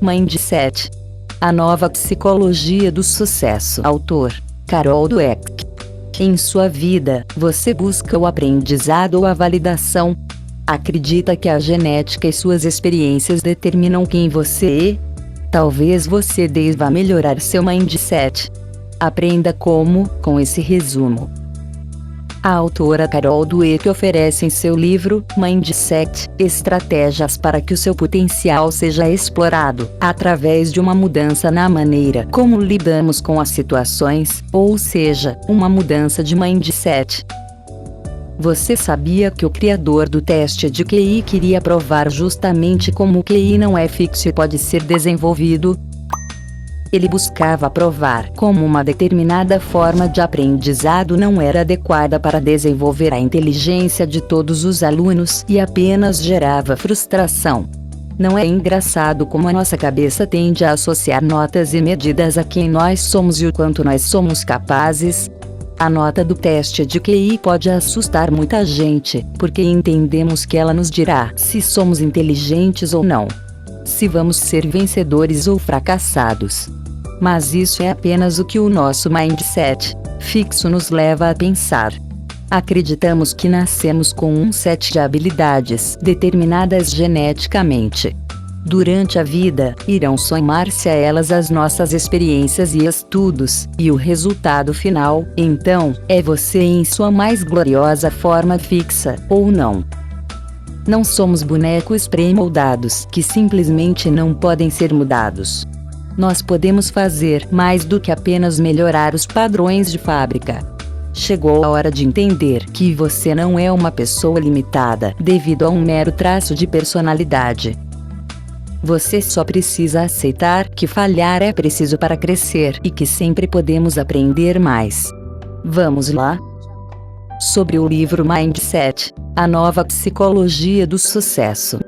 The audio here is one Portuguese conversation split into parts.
Mindset. A nova psicologia do sucesso. Autor: Carol Dweck. Em sua vida, você busca o aprendizado ou a validação? Acredita que a genética e suas experiências determinam quem você é? Talvez você deva melhorar seu mindset. Aprenda como, com esse resumo. A autora Carol Dweck oferece em seu livro, Mindset, estratégias para que o seu potencial seja explorado, através de uma mudança na maneira como lidamos com as situações, ou seja, uma mudança de mindset. Você sabia que o criador do teste de QI queria provar justamente como o QI não é fixo e pode ser desenvolvido? Ele buscava provar como uma determinada forma de aprendizado não era adequada para desenvolver a inteligência de todos os alunos e apenas gerava frustração. Não é engraçado como a nossa cabeça tende a associar notas e medidas a quem nós somos e o quanto nós somos capazes? A nota do teste de QI pode assustar muita gente, porque entendemos que ela nos dirá se somos inteligentes ou não, se vamos ser vencedores ou fracassados. Mas isso é apenas o que o nosso mindset fixo nos leva a pensar. Acreditamos que nascemos com um set de habilidades determinadas geneticamente. Durante a vida, irão somar-se a elas as nossas experiências e estudos, e o resultado final, então, é você em sua mais gloriosa forma fixa, ou não. Não somos bonecos pré-moldados que simplesmente não podem ser mudados. Nós podemos fazer mais do que apenas melhorar os padrões de fábrica. Chegou a hora de entender que você não é uma pessoa limitada devido a um mero traço de personalidade. Você só precisa aceitar que falhar é preciso para crescer e que sempre podemos aprender mais. Vamos lá? Sobre o livro Mindset, a nova psicologia do sucesso.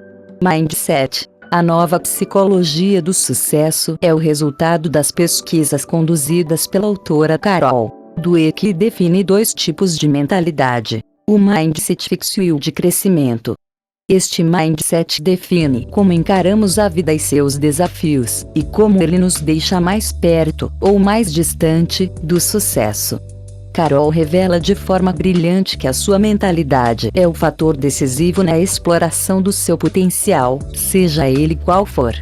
Mindset, a nova psicologia do sucesso é o resultado das pesquisas conduzidas pela autora Carol Dweck e define dois tipos de mentalidade: o mindset fixo e o de crescimento. Este mindset define como encaramos a vida e seus desafios, e como ele nos deixa mais perto, ou mais distante, do sucesso. Carol revela de forma brilhante que a sua mentalidade é o fator decisivo na exploração do seu potencial, seja ele qual for.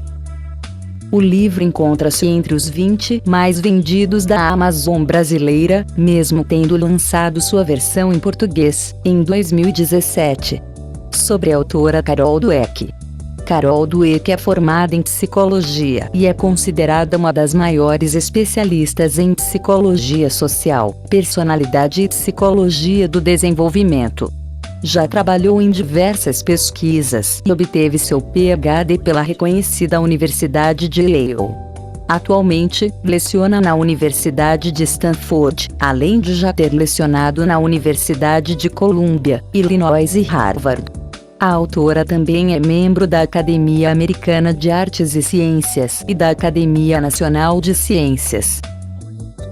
O livro encontra-se entre os 20 mais vendidos da Amazon brasileira, mesmo tendo lançado sua versão em português, em 2017. Sobre a autora Carol Dweck. Carol Dweck é formada em psicologia e é considerada uma das maiores especialistas em psicologia social, personalidade e psicologia do desenvolvimento. Já trabalhou em diversas pesquisas e obteve seu PhD pela reconhecida Universidade de Yale. Atualmente, leciona na Universidade de Stanford, além de já ter lecionado na Universidade de Columbia, Illinois e Harvard. A autora também é membro da Academia Americana de Artes e Ciências e da Academia Nacional de Ciências.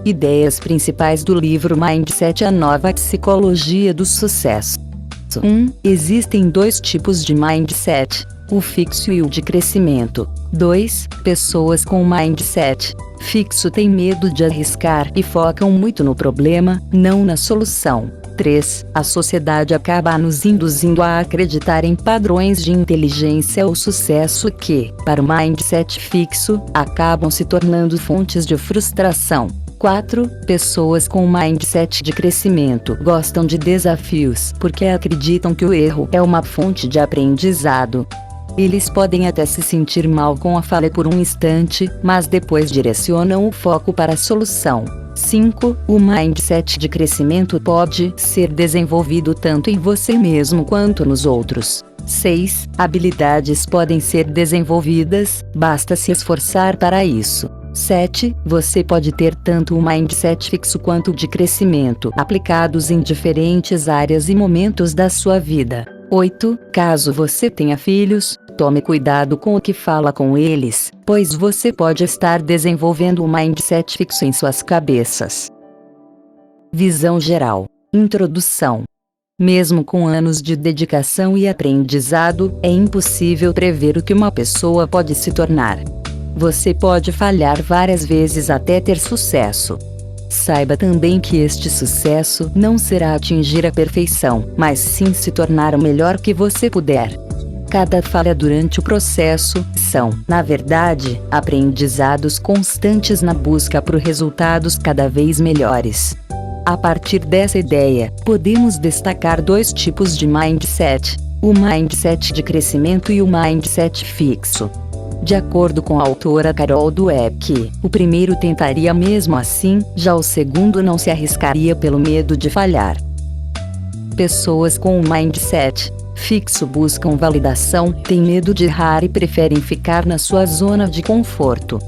Ideias principais do livro Mindset: a nova psicologia do sucesso. 1. Existem dois tipos de mindset: o fixo e o de crescimento. 2. Pessoas com mindset fixo têm medo de arriscar e focam muito no problema, não na solução. 3. A sociedade acaba nos induzindo a acreditar em padrões de inteligência ou sucesso que, para o mindset fixo, acabam se tornando fontes de frustração. 4. Pessoas com mindset de crescimento gostam de desafios porque acreditam que o erro é uma fonte de aprendizado. Eles podem até se sentir mal com a falha por um instante, mas depois direcionam o foco para a solução. 5. O mindset de crescimento pode ser desenvolvido tanto em você mesmo quanto nos outros. 6. Habilidades podem ser desenvolvidas, basta se esforçar para isso. 7. Você pode ter tanto o mindset fixo quanto o de crescimento aplicados em diferentes áreas e momentos da sua vida. 8. Caso você tenha filhos, tome cuidado com o que fala com eles, pois você pode estar desenvolvendo um mindset fixo em suas cabeças. Visão geral. Introdução. Mesmo com anos de dedicação e aprendizado, é impossível prever o que uma pessoa pode se tornar. você pode falhar várias vezes até ter sucesso. Saiba também que este sucesso não será atingir a perfeição, mas sim se tornar o melhor que você puder. Cada falha durante o processo são, na verdade, aprendizados constantes na busca por resultados cada vez melhores. A partir dessa ideia, podemos destacar dois tipos de mindset: o mindset de crescimento e o mindset fixo. De acordo com a autora Carol Dweck, o primeiro tentaria mesmo assim, já o segundo não se arriscaria pelo medo de falhar. Pessoas com o mindset fixo buscam validação, têm medo de errar e preferem ficar na sua zona de conforto.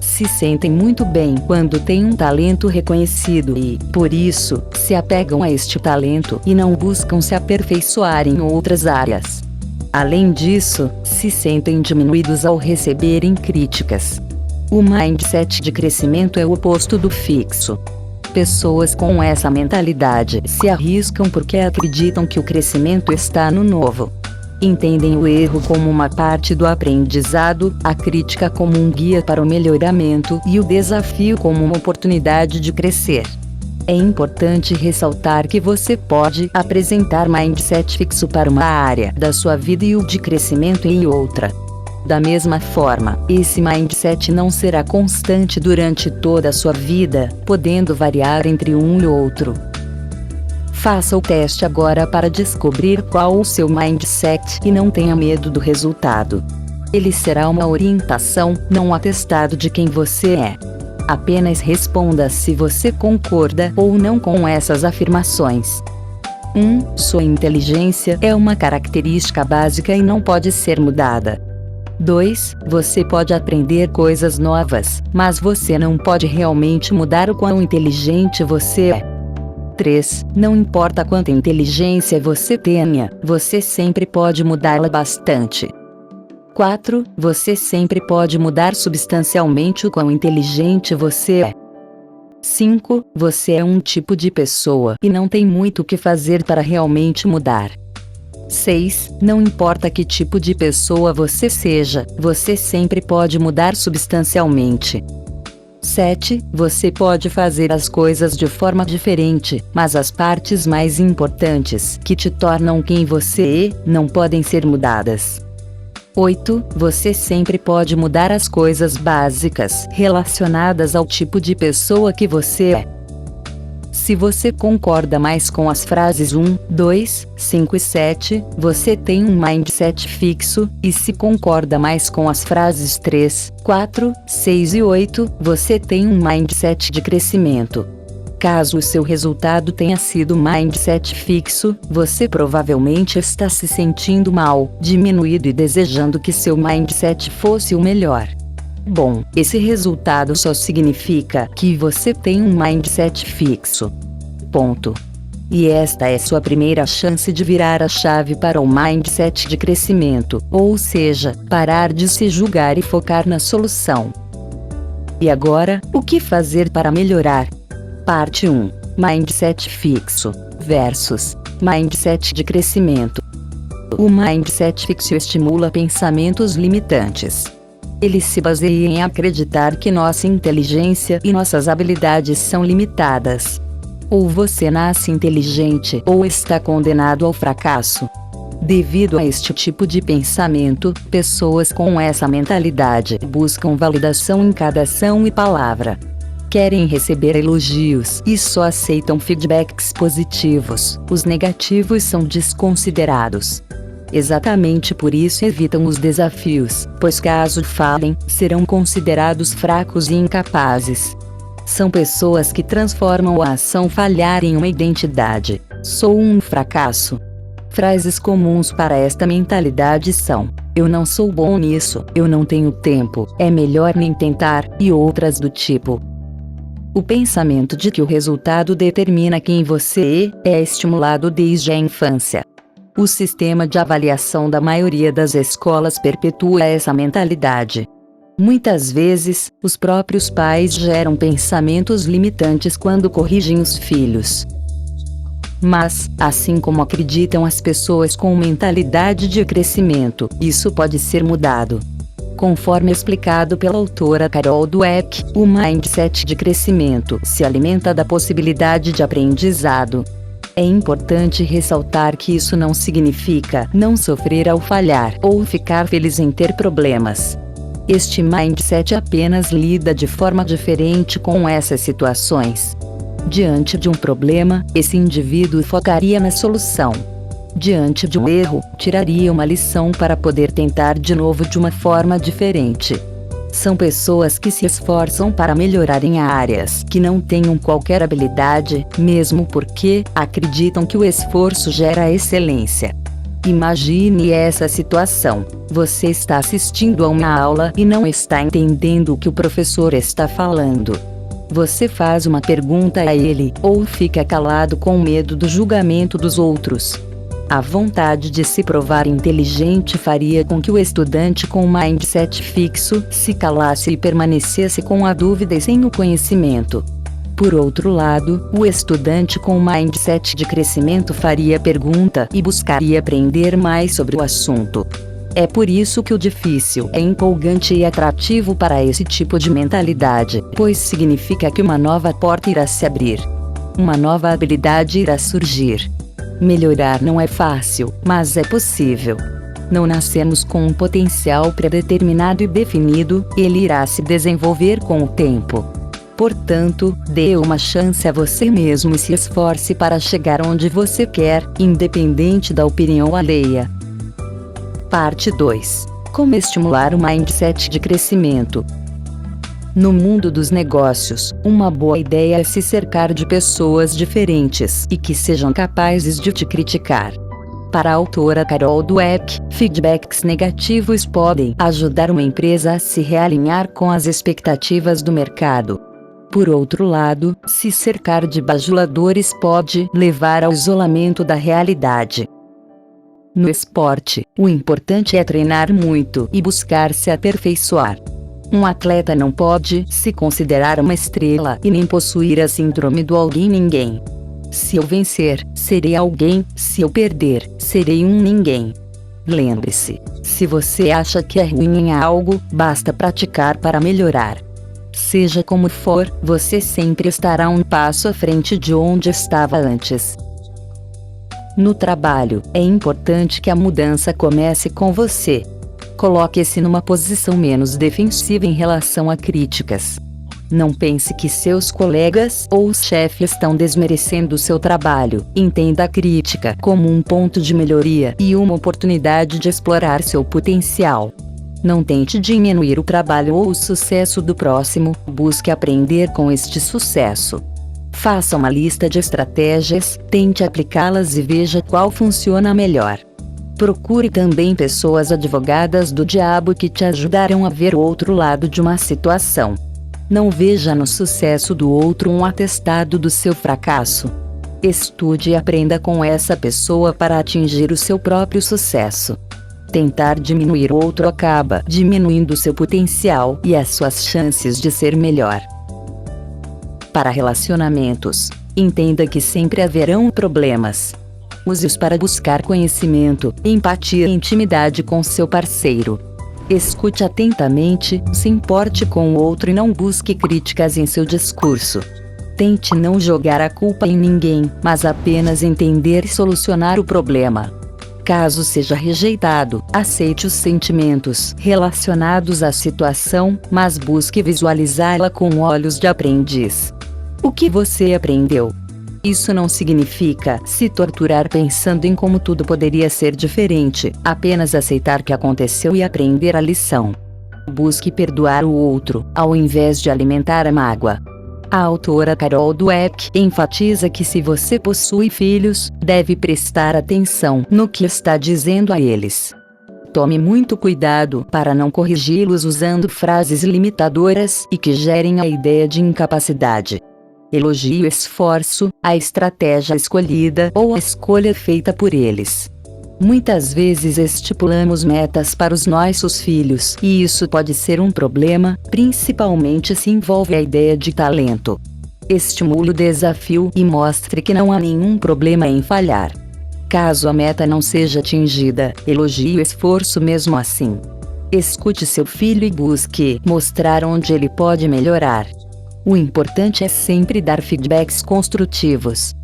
Se sentem muito bem quando têm um talento reconhecido e, por isso, se apegam a este talento e não buscam se aperfeiçoar em outras áreas. Além disso, se sentem diminuídos ao receberem críticas. O mindset de crescimento é o oposto do fixo. Pessoas com essa mentalidade se arriscam porque acreditam que o crescimento está no novo. Entendem o erro como uma parte do aprendizado, a crítica como um guia para o melhoramento e o desafio como uma oportunidade de crescer. É importante ressaltar que você pode apresentar mindset fixo para uma área da sua vida e o de crescimento em outra. Da mesma forma, esse mindset não será constante durante toda a sua vida, podendo variar entre um e outro. Faça o teste agora para descobrir qual o seu mindset e não tenha medo do resultado. Ele será uma orientação, não um atestado de quem você é. Apenas responda se você concorda ou não com essas afirmações. 1. Sua inteligência é uma característica básica e não pode ser mudada. 2. Você pode aprender coisas novas, mas você não pode realmente mudar o quão inteligente você é. 3. Não importa quanta inteligência você tenha, você sempre pode mudá-la bastante. 4. Você sempre pode mudar substancialmente o quão inteligente você é. 5. Você é um tipo de pessoa e não tem muito o que fazer para realmente mudar. 6. Não importa que tipo de pessoa você seja, você sempre pode mudar substancialmente. 7. Você pode fazer as coisas de forma diferente, mas as partes mais importantes que te tornam quem você é, não podem ser mudadas. 8. Você sempre pode mudar as coisas básicas relacionadas ao tipo de pessoa que você é. Se você concorda mais com as frases 1, 2, 5 e 7, você tem um mindset fixo, e se concorda mais com as frases 3, 4, 6 e 8, você tem um mindset de crescimento. Caso o seu resultado tenha sido mindset fixo, você provavelmente está se sentindo mal, diminuído e desejando que seu mindset fosse o melhor. Bom, esse resultado só significa que você tem um mindset fixo. Ponto. E esta é sua primeira chance de virar a chave para o mindset de crescimento, ou seja, parar de se julgar e focar na solução. E agora, o que fazer para melhorar? Parte 1. Mindset fixo versus mindset de crescimento. O mindset fixo estimula pensamentos limitantes. Ele se baseia em acreditar que nossa inteligência e nossas habilidades são limitadas. Ou você nasce inteligente ou está condenado ao fracasso. Devido a este tipo de pensamento, pessoas com essa mentalidade buscam validação em cada ação e palavra. Querem receber elogios e só aceitam feedbacks positivos, os negativos são desconsiderados. Exatamente por isso evitam os desafios, pois caso falhem, serão considerados fracos e incapazes. São pessoas que transformam a ação falhar em uma identidade. Sou um fracasso. Frases comuns para esta mentalidade são: eu não sou bom nisso, eu não tenho tempo, é melhor nem tentar, e outras do tipo. O pensamento de que o resultado determina quem você é estimulado desde a infância. O sistema de avaliação da maioria das escolas perpetua essa mentalidade. Muitas vezes, os próprios pais geram pensamentos limitantes quando corrigem os filhos. Mas, assim como acreditam as pessoas com mentalidade de crescimento, isso pode ser mudado. Conforme explicado pela autora Carol Dweck, o mindset de crescimento se alimenta da possibilidade de aprendizado. É importante ressaltar que isso não significa não sofrer ao falhar ou ficar feliz em ter problemas. Este mindset apenas lida de forma diferente com essas situações. Diante de um problema, esse indivíduo focaria na solução. Diante de um erro, tiraria uma lição para poder tentar de novo de uma forma diferente. São pessoas que se esforçam para melhorar em áreas que não tenham qualquer habilidade, mesmo porque acreditam que o esforço gera excelência. Imagine essa situação. Você está assistindo a uma aula e não está entendendo o que o professor está falando. Você faz uma pergunta a ele, ou fica calado com medo do julgamento dos outros. A vontade de se provar inteligente faria com que o estudante com mindset fixo se calasse e permanecesse com a dúvida e sem o conhecimento. Por outro lado, o estudante com mindset de crescimento faria pergunta e buscaria aprender mais sobre o assunto. É por isso que o difícil é empolgante e atrativo para esse tipo de mentalidade, pois significa que uma nova porta irá se abrir. Uma nova habilidade irá surgir. Melhorar não é fácil, mas é possível. Não nascemos com um potencial predeterminado e definido, ele irá se desenvolver com o tempo. Portanto, dê uma chance a você mesmo e se esforce para chegar onde você quer, independente da opinião alheia. Parte 2. Como estimular o mindset de crescimento? No mundo dos negócios, uma boa ideia é se cercar de pessoas diferentes e que sejam capazes de te criticar. Para a autora Carol Dweck, feedbacks negativos podem ajudar uma empresa a se realinhar com as expectativas do mercado. Por outro lado, se cercar de bajuladores pode levar ao isolamento da realidade. No esporte, o importante é treinar muito e buscar se aperfeiçoar. Um atleta não pode se considerar uma estrela e nem possuir a síndrome do alguém-ninguém. Se eu vencer, serei alguém, se eu perder, serei um ninguém. Lembre-se, se você acha que é ruim em algo, basta praticar para melhorar. Seja como for, você sempre estará um passo à frente de onde estava antes. No trabalho, é importante que a mudança comece com você. Coloque-se numa posição menos defensiva em relação a críticas. Não pense que seus colegas ou os chefes estão desmerecendo o seu trabalho. Entenda a crítica como um ponto de melhoria e uma oportunidade de explorar seu potencial. Não tente diminuir o trabalho ou o sucesso do próximo, busque aprender com este sucesso. Faça uma lista de estratégias, tente aplicá-las e veja qual funciona melhor. Procure também pessoas advogadas do diabo que te ajudarão a ver o outro lado de uma situação. Não veja no sucesso do outro um atestado do seu fracasso. Estude e aprenda com essa pessoa para atingir o seu próprio sucesso. Tentar diminuir o outro acaba diminuindo seu potencial e as suas chances de ser melhor. Para relacionamentos, entenda que sempre haverão problemas. Use-os para buscar conhecimento, empatia e intimidade com seu parceiro. Escute atentamente, se importe com o outro e não busque críticas em seu discurso. Tente não jogar a culpa em ninguém, mas apenas entender e solucionar o problema. Caso seja rejeitado, aceite os sentimentos relacionados à situação, mas busque visualizá-la com olhos de aprendiz. O que você aprendeu? Isso não significa se torturar pensando em como tudo poderia ser diferente, apenas aceitar que aconteceu e aprender a lição. Busque perdoar o outro, ao invés de alimentar a mágoa. A autora Carol Dweck enfatiza que se você possui filhos, deve prestar atenção no que está dizendo a eles. Tome muito cuidado para não corrigi-los usando frases limitadoras e que gerem a ideia de incapacidade. Elogie o esforço, a estratégia escolhida ou a escolha feita por eles. Muitas vezes estipulamos metas para os nossos filhos, e isso pode ser um problema, principalmente se envolve a ideia de talento. Estimule o desafio e mostre que não há nenhum problema em falhar. Caso a meta não seja atingida, elogie o esforço mesmo assim. Escute seu filho e busque mostrar onde ele pode melhorar. O importante é sempre dar feedbacks construtivos.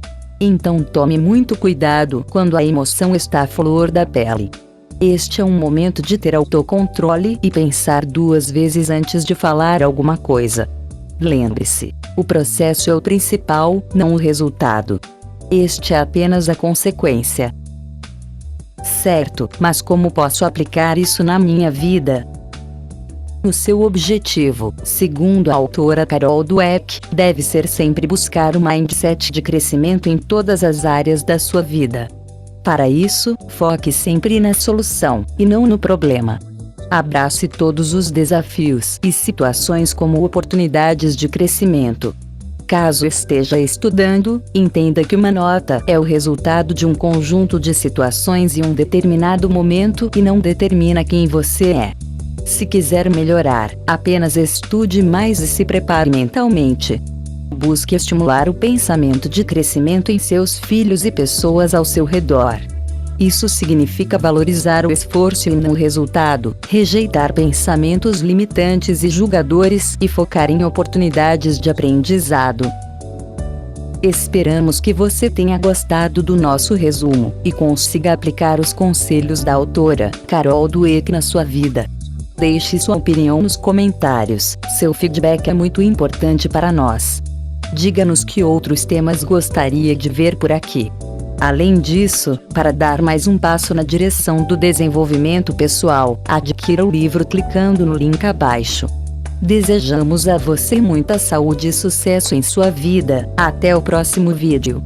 Então tome muito cuidado quando a emoção está à flor da pele. Este é um momento de ter autocontrole e pensar 2 vezes antes de falar alguma coisa. Lembre-se, o processo é o principal, não o resultado. Este é apenas a consequência. Certo, mas como posso aplicar isso na minha vida? O seu objetivo, segundo a autora Carol Dweck, deve ser sempre buscar o mindset de crescimento em todas as áreas da sua vida. Para isso, foque sempre na solução, e não no problema. Abrace todos os desafios e situações como oportunidades de crescimento. Caso esteja estudando, entenda que uma nota é o resultado de um conjunto de situações em um determinado momento e não determina quem você é. Se quiser melhorar, apenas estude mais e se prepare mentalmente. Busque estimular o pensamento de crescimento em seus filhos e pessoas ao seu redor. Isso significa valorizar o esforço e não o resultado, rejeitar pensamentos limitantes e julgadores e focar em oportunidades de aprendizado. Esperamos que você tenha gostado do nosso resumo e consiga aplicar os conselhos da autora Carol Dweck na sua vida. Deixe sua opinião nos comentários, seu feedback é muito importante para nós. Diga-nos que outros temas gostaria de ver por aqui. Além disso, para dar mais um passo na direção do desenvolvimento pessoal, adquira o livro clicando no link abaixo. Desejamos a você muita saúde e sucesso em sua vida. Até o próximo vídeo.